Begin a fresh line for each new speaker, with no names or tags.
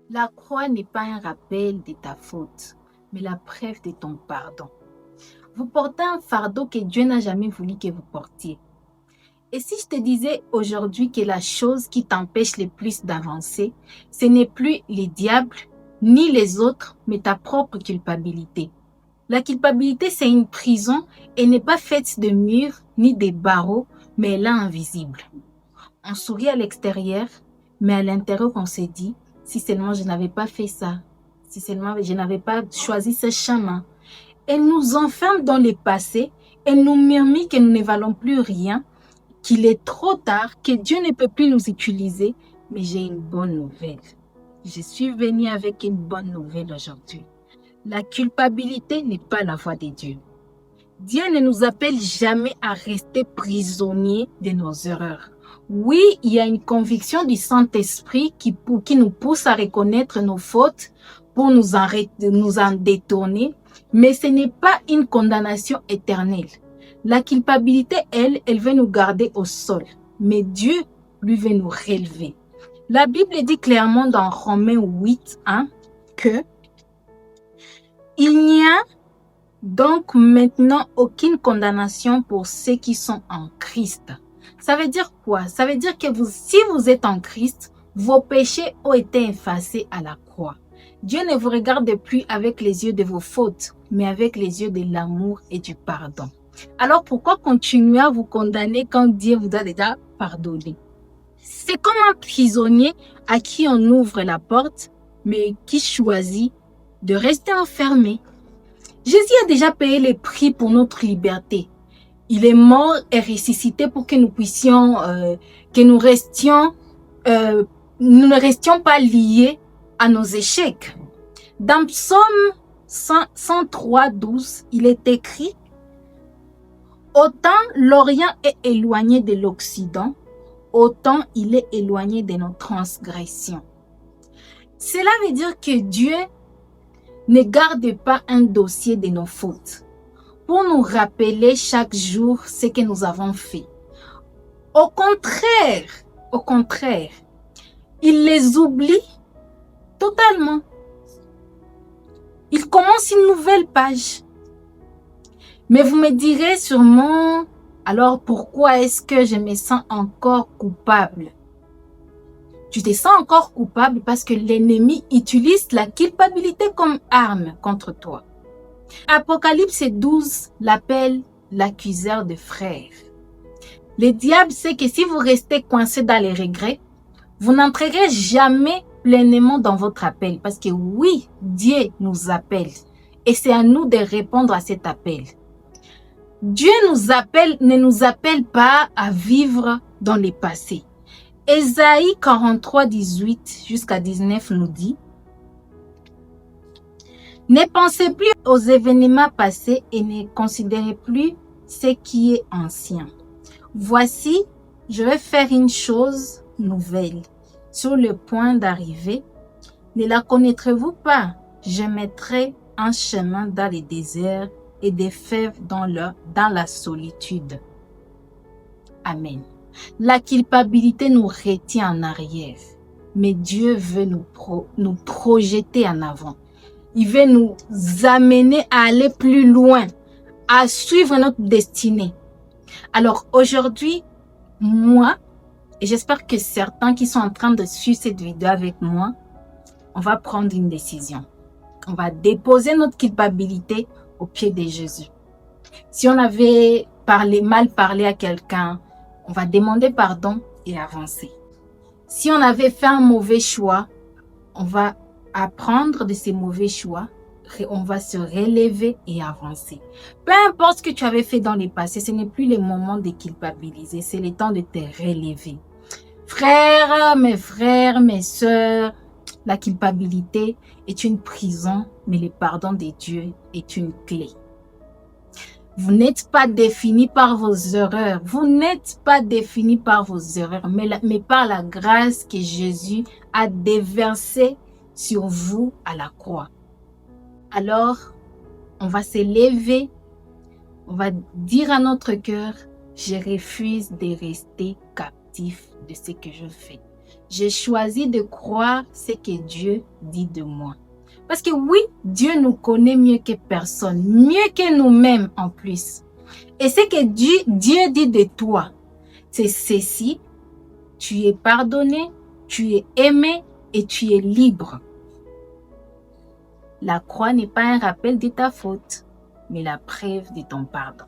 La croix n'est pas un rappel de ta faute, mais la preuve de ton pardon. Vous portez un fardeau que Dieu n'a jamais voulu que vous portiez. Et si je te disais aujourd'hui que la chose qui t'empêche le plus d'avancer, ce n'est plus les diables, ni les autres, mais ta propre culpabilité. La culpabilité, c'est une prison et n'est pas faite de murs ni de barreaux, mais elle est invisible. On sourit à l'extérieur, mais à l'intérieur, on se dit, si seulement je n'avais pas fait ça, si seulement je n'avais pas choisi ce chemin. Elle nous enferme dans le passé, elle nous murmure que nous ne valons plus rien, qu'il est trop tard, que Dieu ne peut plus nous utiliser. Mais j'ai une bonne nouvelle. Je suis venue avec une bonne nouvelle aujourd'hui. La culpabilité n'est pas la voie de Dieu. Dieu ne nous appelle jamais à rester prisonniers de nos erreurs. Oui, il y a une conviction du Saint-Esprit qui nous pousse à reconnaître nos fautes pour nous en détourner, mais ce n'est pas une condamnation éternelle. La culpabilité, elle veut nous garder au sol, mais Dieu, lui, veut nous relever. La Bible dit clairement dans Romains 8, 1, que il n'y a donc maintenant aucune condamnation pour ceux qui sont en Christ. Ça veut dire quoi? Ça veut dire que si vous êtes en Christ, vos péchés ont été effacés à la croix. Dieu ne vous regarde plus avec les yeux de vos fautes, mais avec les yeux de l'amour et du pardon. Alors pourquoi continuer à vous condamner quand Dieu vous a déjà pardonné? C'est comme un prisonnier à qui on ouvre la porte, mais qui choisit de rester enfermé. Jésus a déjà payé le prix pour notre liberté. Il est mort et ressuscité pour que nous puissions, que nous ne restions pas liés à nos échecs. Dans Psaume 103, 12, il est écrit: autant l'Orient est éloigné de l'Occident, autant il est éloigné de nos transgressions. Cela veut dire que Dieu ne garde pas un dossier de nos fautes pour nous rappeler chaque jour ce que nous avons fait. Au contraire, il les oublie totalement. Il commence une nouvelle page. Mais vous me direz sûrement, alors pourquoi est-ce que je me sens encore coupable? Tu te sens encore coupable parce que l'ennemi utilise la culpabilité comme arme contre toi. Apocalypse 12 l'appelle l'accuseur de frères. Le diable sait que si vous restez coincé dans les regrets, vous n'entrerez jamais pleinement dans votre appel. Parce que oui, Dieu nous appelle. Et c'est à nous de répondre à cet appel. Dieu ne nous appelle pas à vivre dans le passé. Ésaïe 43, 18 jusqu'à 19 nous dit: ne pensez plus aux événements passés et ne considérez plus ce qui est ancien. Voici, je vais faire une chose nouvelle. Sur le point d'arriver, ne la connaîtrez-vous pas? Je mettrai un chemin dans les déserts et des fèves dans la solitude. Amen. La culpabilité nous retient en arrière, mais Dieu veut nous projeter en avant. Il veut nous amener à aller plus loin, à suivre notre destinée. Alors aujourd'hui, moi, et j'espère que certains qui sont en train de suivre cette vidéo avec moi, on va prendre une décision. On va déposer notre culpabilité au pied de Jésus. Si on avait mal parlé à quelqu'un, on va demander pardon et avancer. Si on avait fait un mauvais choix, on va apprendre de ces mauvais choix, on va se relever et avancer. Peu importe ce que tu avais fait dans le passé, ce n'est plus le moment de culpabiliser, c'est le temps de te relever. Frères, mes sœurs, la culpabilité est une prison, mais le pardon de Dieu est une clé. Vous n'êtes pas défini par vos erreurs. Vous n'êtes pas défini par vos erreurs, mais par la grâce que Jésus a déversée sur vous à la croix. Alors, on va se lever, on va dire à notre cœur: je refuse de rester captif de ce que je fais. J'ai choisi de croire ce que Dieu dit de moi. Parce que oui, Dieu nous connaît mieux que personne, mieux que nous-mêmes en plus. Et ce que Dieu dit de toi, c'est ceci: tu es pardonné, tu es aimé et tu es libre. La croix n'est pas un rappel de ta faute, mais la preuve de ton pardon.